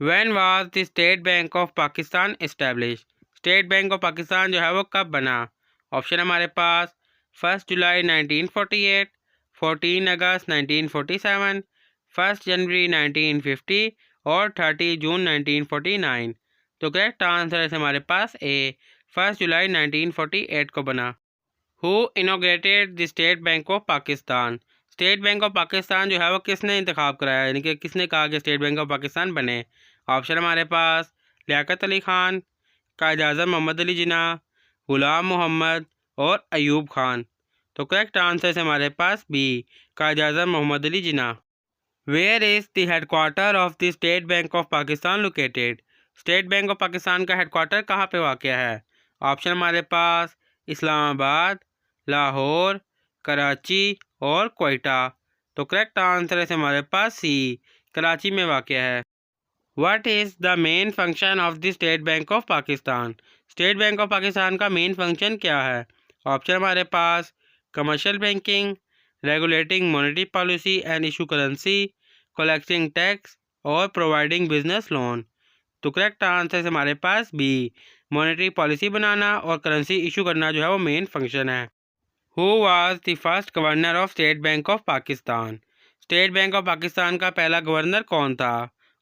When was the state bank of Pakistan establish. State bank of Pakistan जो है वो कब बना? ऑप्शन हमारे पास 1 जुलाई 1948, 14 अगस्त 1947, 1 जनवरी 1950 और 30 जून 1949। तो करेक्ट आंसर है हमारे पास ए, 1 जुलाई 1948 को बना। Who inaugurated the state bank of Pakistan. State bank of Pakistan जो है वो किसने इंतखाब कराया, यानी कि किसने कहा कि स्टेट बैंक ऑफ पाकिस्तान बने? ऑप्शन हमारे पास लियाकत अली खान, कायद आज़म मोहम्मद अली जिन्ना, गुलाम मोहम्मद और अयूब खान। तो करेक्ट आंसर है हमारे पास B, Quaid Azam Mohammad Ali Jinnah. Where is the headquarter of the state bank of Pakistan located. State bank of Pakistan का हेडक्वार्टर कहाँ पे वाक़या है? ऑप्शन हमारे पास इस्लामाबाद, लाहौर, कराची और कोयटा। तो करेक्ट आंसर है हमारे पास सी, कराची में वाक़या है। What is the main function of the state bank of Pakistan. State bank of Pakistan का मेन फंक्शन क्या है? ऑप्शन हमारे पास commercial banking, regulating monetary policy and issue currency, collecting tax और प्रोवाइडिंग बिजनेस लोन। तो करेक्ट आंसर है हमारे पास बी, मॉनेटरी पॉलिसी बनाना और करेंसी इशू करना जो है वो मेन फंक्शन है। Who was the first governor of state bank of Pakistan. State bank of Pakistan का पहला गवर्नर कौन था?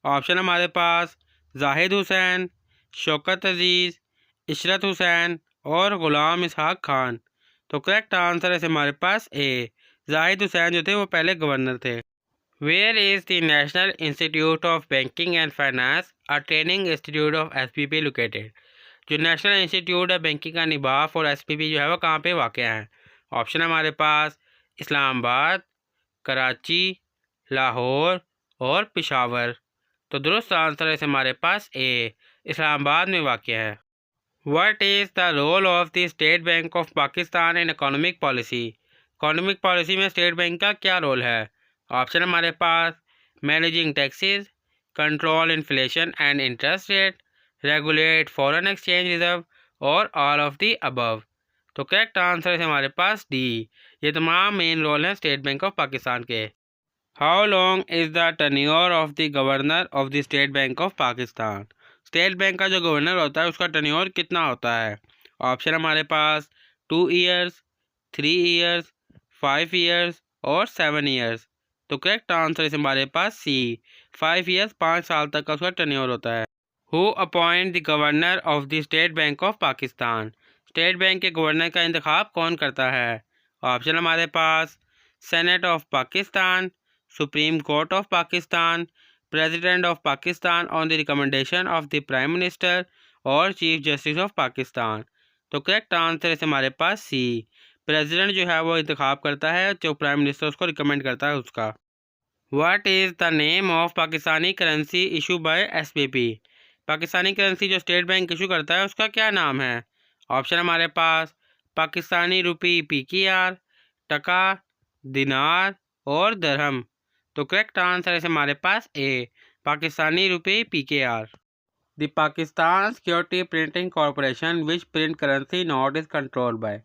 ऑप्शन हमारे पास जाहिद हुसैन, शौकत अजीज़, इशरत हुसैन और ग़ुलाम इसहाक खान। तो करेक्ट आंसर है हमारे पास ए, जाहिद हुसैन जो थे वो पहले गवर्नर थे। Where is the national institute of banking and finance a training institute of SPP located. जो नेशनल इंस्टीट्यूट है बैंकिंग का निबाफ और SPP जो है वो कहाँ पे वाक़या है? ऑप्शन हमारे पास इस्लामाबाद, कराची, लाहौर और पेशावर। तो दुरुस्त आंसर है हमारे पास ए, इस्लामाबाद में वाक़या है। What is the role of the state bank of Pakistan in economic policy. Economic policy में स्टेट बैंक का क्या रोल है? ऑप्शन हमारे पास managing taxes, control inflation and interest rate, regulate foreign exchange reserve और ऑल ऑफ दी अबव। तो correct answer है हमारे पास डी, ये तमाम मेन रोल हैं स्टेट बैंक ऑफ पाकिस्तान के। How long is the tenure of the governor of the state bank of Pakistan. State bank का जो गवर्नर होता है उसका टर्न्योर कितना होता है? ऑप्शन हमारे पास 2 ईयर्स, 3 ईयर्स, 5 ईयर्स और 7 ईयर्स। तो करेक्ट आंसर है हमारे पास सी, 5 ईयर्स, 5 साल तक का उसका टर्न्योर होता है। Who appoint the governor of the state bank of Pakistan. State bank के गवर्नर का इंतखाब कौन करता है? ऑप्शन हमारे पास senate of Pakistan, supreme court of Pakistan, president of Pakistan on the recommendation of the prime minister और चीफ जस्टिस ऑफ पाकिस्तान। तो करेक्ट आंसर है हमारे पास सी, प्रेसिडेंट जो है वो इंतखाब करता है, जो प्राइम मिनिस्टर उसको रिकमेंड करता है उसका। What is the name of Pakistani currency issue bye SPP। Pakistani currency जो स्टेट बैंक इशू करता है उसका क्या नाम है? ऑप्शन हमारे पास पाकिस्तानी रुपी PKR, टका, दिनार और दरहम। तो करेक्ट आंसर है हमारे पास ए, पाकिस्तानी रुपये PKR। The Pakistan security printing corporation which print currency note is control by.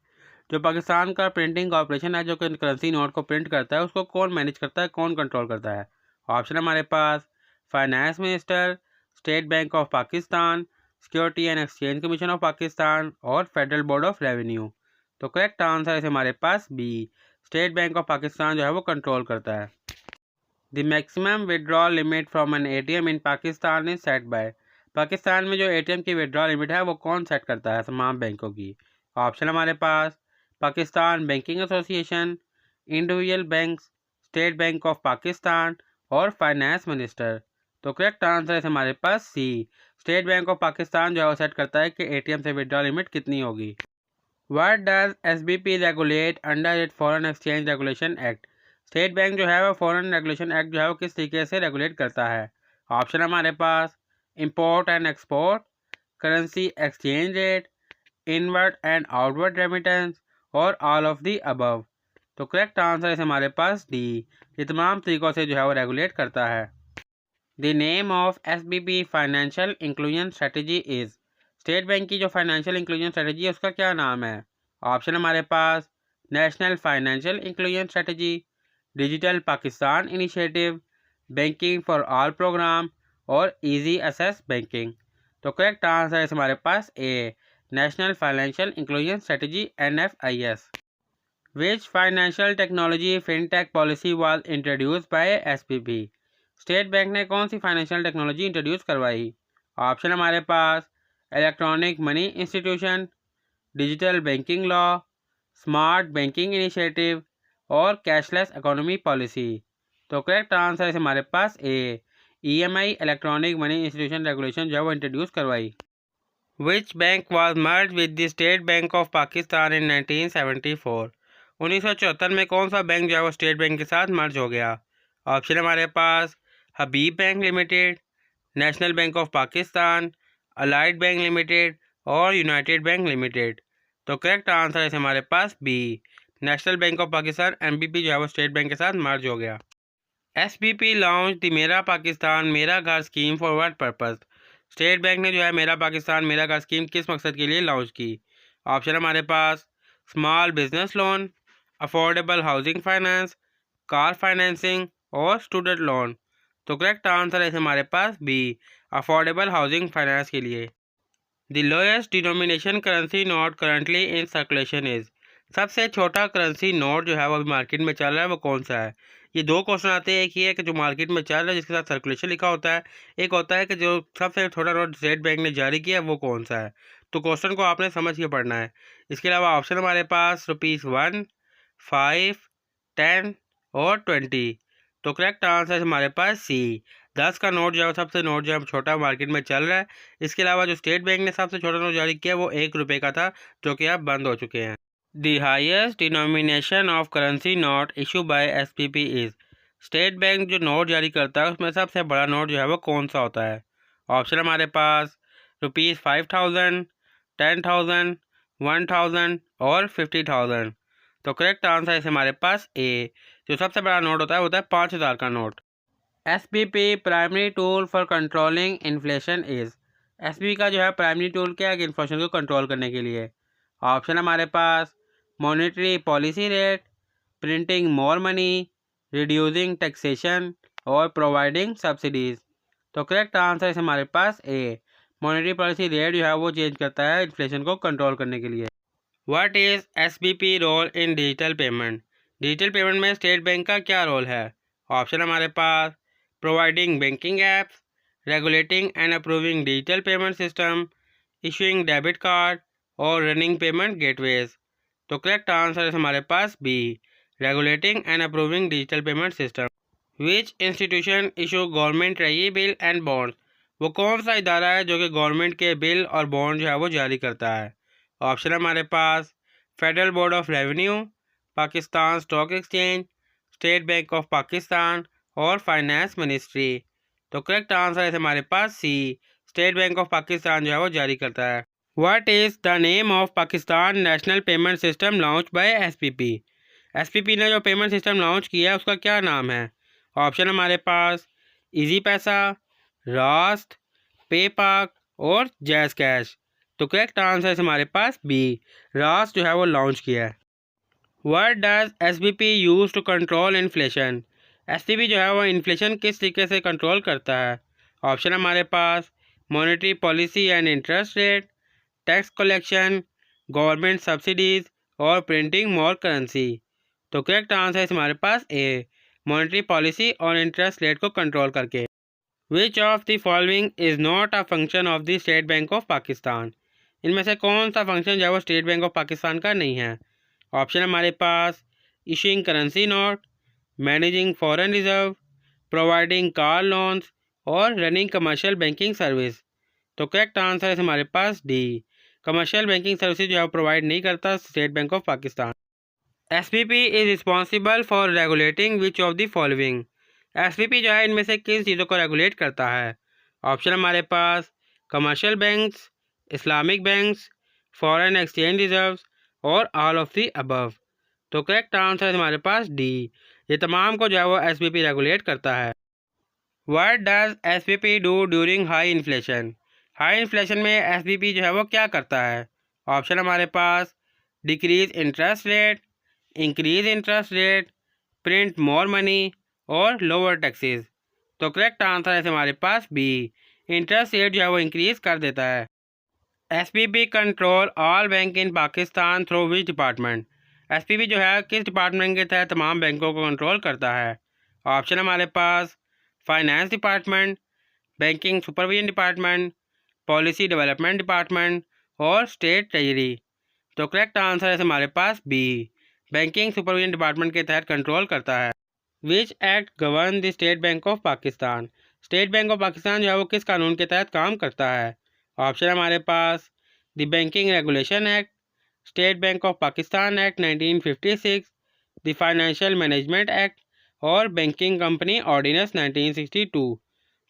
जो पाकिस्तान का प्रिंटिंग कॉरपोरेशन है जो कि करेंसी नोट को प्रिंट करता है उसको कौन मैनेज करता है, कौन कंट्रोल करता है? ऑप्शन हमारे पास finance minister, state bank of Pakistan, security and exchange commission of Pakistan और फेडरल बोर्ड ऑफ रेवेन्यू। तो करेक्ट आंसर है हमारे पास B, state bank of Pakistan जो है वो कंट्रोल करता है। The maximum withdrawal limit from an ATM in Pakistan is set by. Pakistan में जो ATM की विड्रॉल लिमिट है वो कौन सेट करता है तमाम बैंकों की? ऑप्शन हमारे पास Pakistan banking association, individual banks, state bank of Pakistan और फाइनेंस मिनिस्टर। तो करेक्ट आंसर है हमारे पास C, state bank of Pakistan जो है वो सेट करता है कि ATM से विड्रॉल लिमिट कितनी होगी। What does SBP regulate under it foreign exchange regulation act. State bank जो है वो फॉरेन रेगुलेशन एक्ट जो है वो किस तरीके से रेगुलेट करता है? ऑप्शन हमारे पास import and export, currency exchange rate, inward and outward remittance और ऑल ऑफ दी अबव। तो करेक्ट आंसर है हमारे पास डी, ये तमाम तरीक़ों से जो है वो रेगुलेट करता है। The name of SBP financial inclusion strategy is. State bank की जो फाइनेंशियल इंक्लूजन स्ट्रेटजी है उसका क्या नाम है? ऑप्शन हमारे पास national financial inclusion strategy, digital Pakistan initiative, banking for all program और इजी एक्सेस बैंकिंग। तो करेक्ट आंसर है हमारे पास A, national financial inclusion strategy NFIS। Which financial technology fintech policy was introduce by SBP। State bank ने कौन सी financial technology introduce करवाई? Option हमारे पास electronic money institution, digital banking law, smart banking initiative और कैशलेस इकोनॉमी पॉलिसी। तो correct answer है हमारे पास A, EMI electronic money institution regulation जो है वो इंट्रोड्यूस करवाई। Which bank was merge with the state bank of Pakistan in 1974। 1974 में कौन सा बैंक जो है वो स्टेट बैंक के साथ मर्ज हो गया? ऑप्शन हमारे पास Habib bank limited, national bank of Pakistan, allied bank limited और यूनाइटेड बैंक लिमिटेड। तो करेक्ट आंसर है हमारे पास B, national bank of Pakistan MBP जो है वो स्टेट बैंक के साथ मर्ज हो गया। SBP लॉन्च द मेरा पाकिस्तान मेरा घर scheme for what purpose. State bank ने जो है मेरा पाकिस्तान मेरा घर स्कीम किस मकसद के लिए लॉन्च की? ऑप्शन हमारे पास small business loan, affordable housing finance, car financing और स्टूडेंट लोन। तो करेक्ट आंसर है हमारे पास बी, अफोर्डेबल हाउसिंग फाइनेंस के लिए। The lowest denomination currency note currently in circulation is. सबसे छोटा करेंसी नोट जो है वो अभी मार्केट में चल रहा है वो कौन सा है? ये दो क्वेश्चन आते हैं, एक ये है कि जो मार्केट में चल रहा है जिसके साथ सर्कुलेशन लिखा होता है, एक होता है कि जो सबसे छोटा नोट स्टेट बैंक ने जारी किया है वो कौन सा है। तो क्वेश्चन को आपने समझ के पढ़ना है। इसके अलावा ऑप्शन हमारे पास ₹1, 5, 10 और 20। तो करेक्ट आंसर है हमारे पास सी, 10 का नोट जो है सबसे नोट जो है छोटा मार्केट में चल रहा है। इसके अलावा जो स्टेट बैंक ने सबसे छोटा नोट जारी किया वो ₹1 का था, जो कि अब बंद हो चुके हैं। The highest denomination of currency note issue bye SBP is. State bank जो नोट जारी करता है उसमें सबसे बड़ा नोट जो है वो कौन सा होता है? ऑप्शन हमारे पास ₹5,000, 10,000, 1,000 और 50,000। तो करेक्ट आंसर है हमारे पास ए, जो सबसे बड़ा नोट होता है वो होता है 5,000 का note. SBP primary tool for controlling inflation is. SBP का जो है प्राइमरी टूल क्या है इन्फ्लेशन को कंट्रोल करने के लिए? ऑप्शन हमारे पास monetary policy rate, printing more money, reducing taxation और प्रोवाइडिंग सब्सिडीज़। तो करेक्ट आंसर है हमारे पास ए, मॉनेटरी पॉलिसी रेट जो है वो चेंज करता है इन्फ्लेशन को कंट्रोल करने के लिए। What is SBP role in digital payment. डिजिटल पेमेंट में स्टेट बैंक का क्या रोल है? ऑप्शन हमारे पास providing banking apps, regulating and approving digital payment system, issuing debit card और रनिंग पेमेंट गेटवेज। तो करेक्ट आंसर है हमारे पास B, regulating and approving digital payment system. Which institution issue government treasury bill and bond. वो कौन सा इदारा है जो कि गवर्नमेंट के बिल और बॉन्ड जो है वो जारी करता है? ऑप्शन हमारे पास federal board of revenue, Pakistan stock exchange, state bank of Pakistan और फाइनेंस मिनिस्ट्री। तो करेक्ट आंसर है हमारे पास C, state bank of Pakistan जो है वो जारी करता है। What is the name of Pakistan national payment system launch by SPP। SPP ने जो पेमेंट सिस्टम लॉन्च किया है उसका क्या नाम है? ऑप्शन हमारे पास इजी पैसा, रास्त, पेपाक और जैज़ कैश। तो करेक्ट आंसर है हमारे पास बी, रास्त जो है वो लॉन्च किया है। What does SBP use to control inflation. SBP जो है वो इन्फ्लेशन किस तरीके से कंट्रोल करता है? ऑप्शन हमारे पास monetary policy and interest rate, tax collection, government subsidies और प्रिंटिंग मोर करेंसी। तो करेक्ट आंसर है हमारे पास ए, मॉनेटरी पॉलिसी और इंटरेस्ट रेट को कंट्रोल करके। Which of the following is not a function of the state bank of Pakistan. इनमें से कौन सा फंक्शन जो है वो स्टेट बैंक ऑफ पाकिस्तान का नहीं है? ऑप्शन हमारे पास issuing currency note, managing foreign reserve, providing car loans और रनिंग कमर्शियल बैंकिंग सर्विस। तो करेक्ट आंसर है हमारे पास डी, कमर्शियल बैंकिंग सर्विसेज जो है प्रोवाइड नहीं करता state bank of Pakistan. SBP is responsible for regulating which of the following. SBP जो है इनमें से किस चीज़ों को रेगुलेट करता है? ऑप्शन हमारे पास commercial banks, Islamic banks, foreign exchange reserves और ऑल ऑफ दी अबव। तो करेक्ट आंसर है हमारे पास डी, ये तमाम को जो है वो SBP रेगुलेट करता है। What does SBP do during high inflation. High inflation में SBP जो है वो क्या करता है? ऑप्शन हमारे पास decrease interest rate, increase interest rate, print more money और लोअर टैक्सेस। तो करेक्ट आंसर है हमारे पास बी, इंटरेस्ट रेट जो है वो इंक्रीज कर देता है। SPB control all bank in Pakistan through which department. SPB जो है किस डिपार्टमेंट के तहत तमाम बैंकों को कंट्रोल करता है? ऑप्शन हमारे पास finance department, banking supervision department, policy development department और स्टेट ट्रेजरी। तो करेक्ट आंसर है हमारे पास बी, बैंकिंग सुपरविजन डिपार्टमेंट के तहत कंट्रोल करता है। Which act govern the state bank of Pakistan. State bank of Pakistan जो है वो किस कानून के तहत काम करता है? ऑप्शन हमारे पास the banking regulation act, state bank of Pakistan act 1956, the financial management act और बैंकिंग कंपनी ऑर्डिनेंस 1962।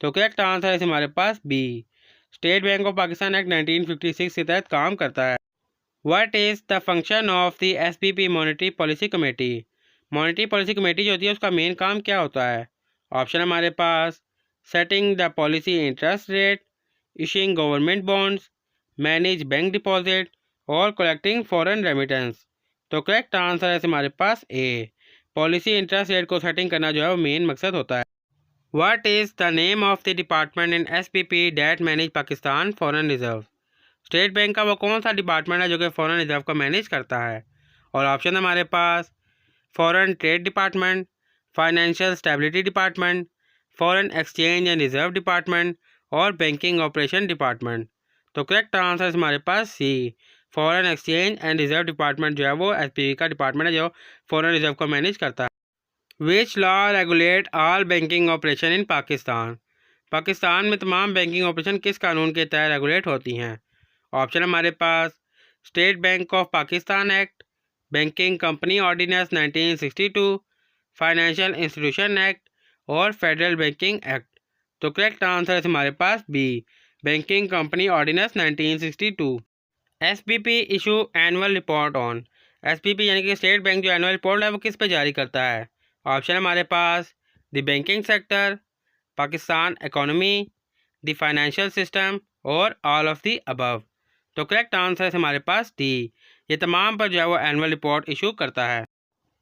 तो करेक्ट आंसर है हमारे पास B, state bank of Pakistan act 1956 के तहत काम करता है। What is the function of the SBP monetary policy committee. Monetary policy committee जो होती है उसका मेन काम क्या होता है? ऑप्शन हमारे पास setting the policy interest rate, issuing government bonds, manage bank deposit और कलेक्टिंग फॉरेन रेमिटेंस। तो करेक्ट आंसर है हमारे पास ए, पॉलिसी इंटरेस्ट रेट को सेटिंग करना जो है वो मेन मकसद होता है। What is the name of the department in SBP that manage Pakistan foreign reserve. State bank का वो कौन सा डिपार्टमेंट है जो कि फॉरेन रिजर्व को मैनेज करता है? और ऑप्शन हमारे पास foreign trade department, financial stability department, foreign exchange and reserve department और बैंकिंग ऑपरेशन डिपार्टमेंट। तो करेक्ट आंसर हमारे पास C, foreign exchange and reserve department जो है वो एसपीबी का डिपार्टमेंट है जो फॉरेन रिजर्व को मैनेज करता है। Which law regulate all banking operation in Pakistan. Pakistan में तमाम बैंकिंग ऑपरेशन किस कानून के तहत रेगुलेट होती हैं? ऑप्शन हमारे पास state bank of Pakistan act, banking company ordinance 1962, financial institution act और फेडरल बैंकिंग एक्ट। तो करेक्ट आंसर है हमारे पास B, banking company ordinance 1962। SBP issue annual report on. SBP यानी कि स्टेट बैंक जो एनुअल रिपोर्ट है वो किस पे जारी करता है? ऑप्शन हमारे पास the banking sector, Pakistan economy, the financial system और ऑल ऑफ द अबव। तो करेक्ट आंसर है हमारे पास डी, ये तमाम पर जो है वो एनुअल रिपोर्ट इशू करता है।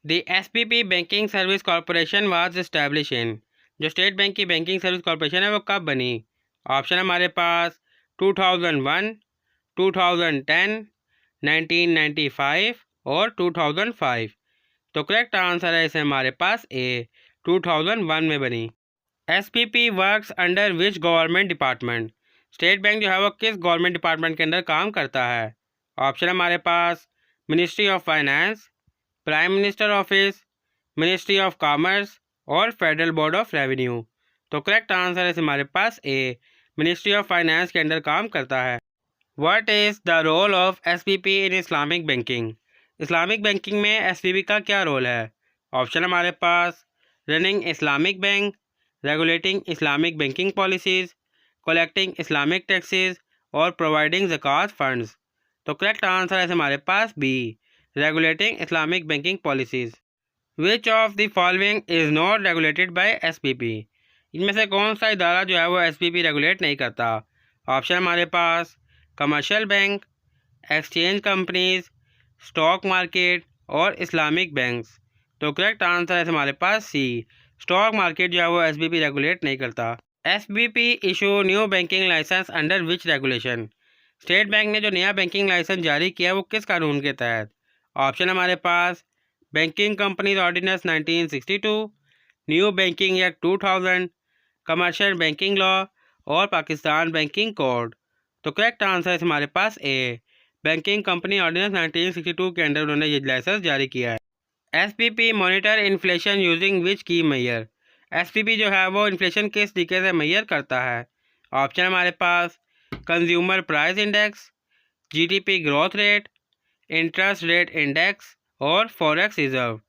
The SPP banking service corporation was establish in. जो स्टेट बैंक की बैंकिंग सर्विस कॉरपोरेशन है वो कब बनी? ऑप्शन हमारे पास 2001, 2010, 1995 और 2005। तो करेक्ट आंसर है इसे हमारे पास ए, 2001 में बनी। SPP works under which government department. State bank जो है वो किस गवर्नमेंट डिपार्टमेंट के अंदर काम करता है? ऑप्शन हमारे पास ministry of finance, prime minister office, ministry of commerce और फेडरल बोर्ड ऑफ रेवेन्यू। तो करेक्ट आंसर है हमारे पास ए, मिनिस्ट्री ऑफ फाइनेंस के अंदर काम करता है। What is the role of SBP in Islamic banking. Islamic banking में एसपीपी का क्या रोल है? ऑप्शन हमारे पास running Islamic bank, regulating Islamic banking policies, collecting Islamic taxes और प्रोवाइडिंग ज़कात फंड्स। तो करेक्ट आंसर है हमारे पास B, regulating Islamic banking policies. Which of the following is not regulated by SBP. इनमें से कौन सा इदारा जो है वो एसपीपी रेगुलेट नहीं करता? ऑप्शन हमारे पास commercial bank, exchange companies, stock market और इस्लामिक बैंक्स। तो करेक्ट आंसर है हमारे पास सी, स्टॉक मार्केट जो है वो एसपीपी रेगुलेट नहीं करता। SBP issue new banking licence under which regulation. State bank ने जो नया बैंकिंग लाइसेंस जारी किया वो किस कानून के तहत? ऑप्शन हमारे पास banking companies ordinance 1962, new banking act 2000, commercial banking law और पाकिस्तान बैंकिंग कोड। तो करेक्ट आंसर है हमारे पास ए, बैंकिंग कंपनी ऑर्डिनेंस 1962 के अंडर उन्होंने ये लाइसेंस जारी किया है। SBP monitor inflation using which key measure. SPP जो है वो इन्फ्लेशन किस तरीके से मेजर करता है? ऑप्शन हमारे पास consumer price index, GDP growth rate, interest rate index और फॉरेक्स रिजर्व।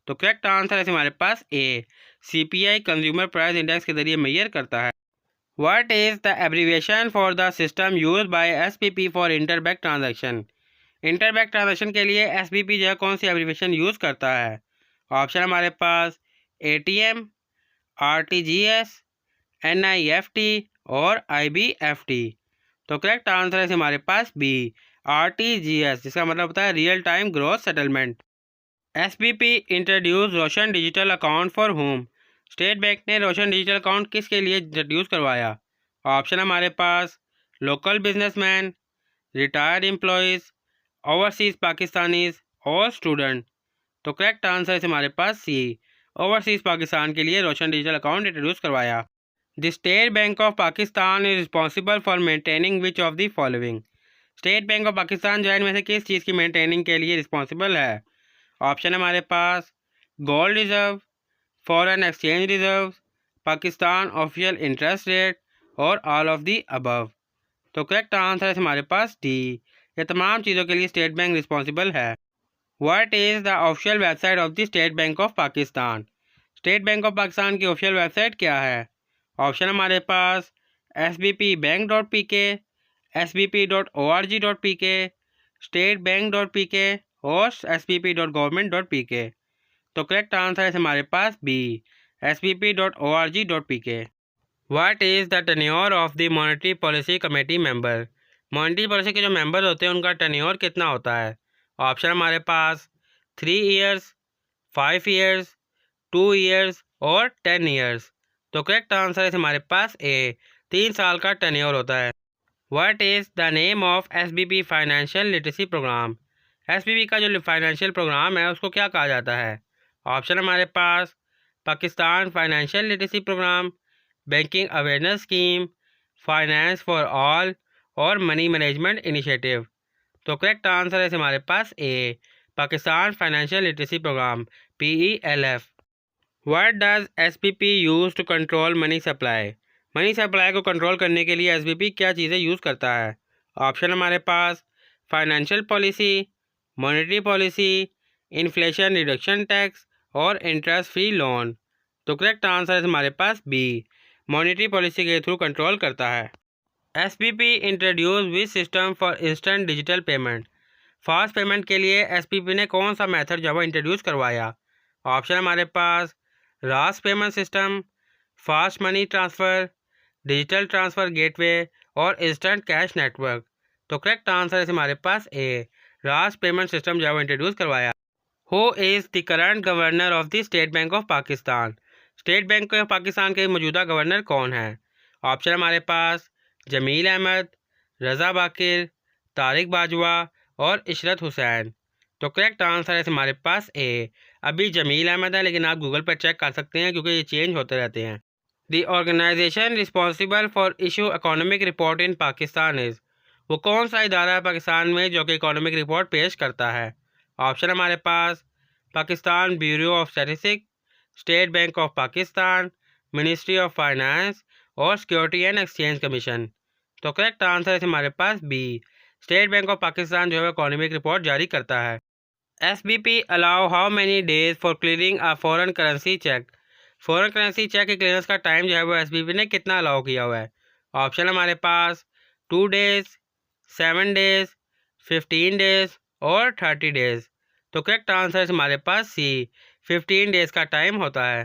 तो करेक्ट आंसर है हमारे पास A, CPI consumer price index के जरिए मेजर करता है। What is the abbreviation for the system use by SBP for interbank transaction. Interbank transaction के लिए एसपीपी जो है कौन सी एब्रीविएशन यूज़ करता है? ऑप्शन हमारे पास एटीएम, आरटीजीएस, एनआईएफटी और आईबीएफटी। तो करेक्ट आंसर है हमारे पास बी, आरटीजीएस, जिसका मतलब होता है real time gross settlement. SPP introduce Roshan digital account for home. State bank ने रोशन डिजिटल अकाउंट किसके लिए इंट्रोड्यूस करवाया? ऑप्शन हमारे पास local businessman, retired employees, overseas Pakistanis और स्टूडेंट। तो करेक्ट आंसर है हमारे पास सी, ओवरसीज़ पाकिस्तान के लिए रोशन डिजिटल अकाउंट इंट्रोड्यूस करवाया। The state bank of Pakistan is responsible for maintaining which of the following? State bank of Pakistan जो है इनमें से किस चीज़ की मेंटेनिंग के लिए रिस्पॉन्सिबल है? ऑप्शन हमारे पास gold reserve, foreign exchange reserve, Pakistan official interest rate और ऑल ऑफ दी अबव। तो करेक्ट आंसर है हमारे पास डी, ये तमाम चीज़ों के लिए स्टेट बैंक रिस्पॉन्सिबल है। What is the official website of the state bank of Pakistan? State bank of Pakistan की ऑफिशियल वेबसाइट क्या है? ऑप्शन हमारे पास sbpbank.pk, sbp.org.pk, statebank.pk और sbp.government.pk। तो करेक्ट आंसर है हमारे पास B, sbp.org.pk। What is the tenure of the monetary policy committee member? Monetary policy के जो मेंबर होते हैं उनका टेन्योर कितना होता है? ऑप्शन हमारे पास 3 ईयर्स, 5 ईयर्स, 2 ईयर्स और 10 ईयर्स। तो करेक्ट आंसर है हमारे पास ए, 3 साल का टेन्योर होता है। What is the name of SBP financial literacy programme? SBP का जो फाइनेंशियल प्रोग्राम है उसको क्या कहा जाता है? ऑप्शन हमारे पास Pakistan financial literacy programme, banking awareness scheme, finance for all और मनी मैनेजमेंट इनिशिएटिव। तो करेक्ट आंसर है हमारे पास A, Pakistan financial literacy programme, PELF। What does SBP use to control money supply? Money supply को कंट्रोल करने के लिए SBP क्या चीज़ें यूज़ करता है? ऑप्शन हमारे पास financial policy, monetary policy, inflation reduction tax और इंटरेस्ट फ्री लोन। तो करेक्ट आंसर है हमारे पास बी, मॉनेटरी पॉलिसी के थ्रू कंट्रोल करता है। SBP introduce which system for instant digital payment? Fast payment के लिए SBP ने कौन सा मेथड जो है इंट्रोड्यूस करवाया? ऑप्शन हमारे पास रास payment system, fast money transfer, digital transfer gateway और इंस्टेंट कैश नेटवर्क। तो करेक्ट आंसर है हमारे पास ए, रास पेमेंट सिस्टम जो है इंट्रोड्यूस करवाया। Who is the current governor of the state bank of Pakistan? State bank of Pakistan के मौजूदा गवर्नर कौन है? ऑप्शन हमारे पास जमील अहमद, रज़ा बाकिर, तारिक बाजवा और इशरत हुसैन। तो करेक्ट आंसर है हमारे पास ए, अभी जमील अहमद है, लेकिन आप गूगल पर चेक कर सकते हैं क्योंकि ये चेंज होते रहते हैं। The organisation responsible for issue economic report in Pakistan is? वो कौन सा इदारा है पाकिस्तान में जो कि इकोनॉमिक रिपोर्ट पेश करता है? ऑप्शन हमारे पास Pakistan bureau of statistics, state bank of Pakistan, ministry of finance और सिक्योरिटी एंड एक्सचेंज कमीशन। तो करेक्ट आंसर है हमारे पास B, state bank of Pakistan जो है इकोनॉमिक रिपोर्ट जारी करता है। SBP allow how many days for clearing a foreign currency cheque? Foreign currency cheque के क्लियरेंस का टाइम जो है वो SBP ने कितना अलाउ किया हुआ है? ऑप्शन हमारे पास 2 डेज़, 7 डेज़, 15 डेज़ और 30 डेज़। तो करेक्ट आंसर है हमारे पास सी, 15 डेज़ का टाइम होता है।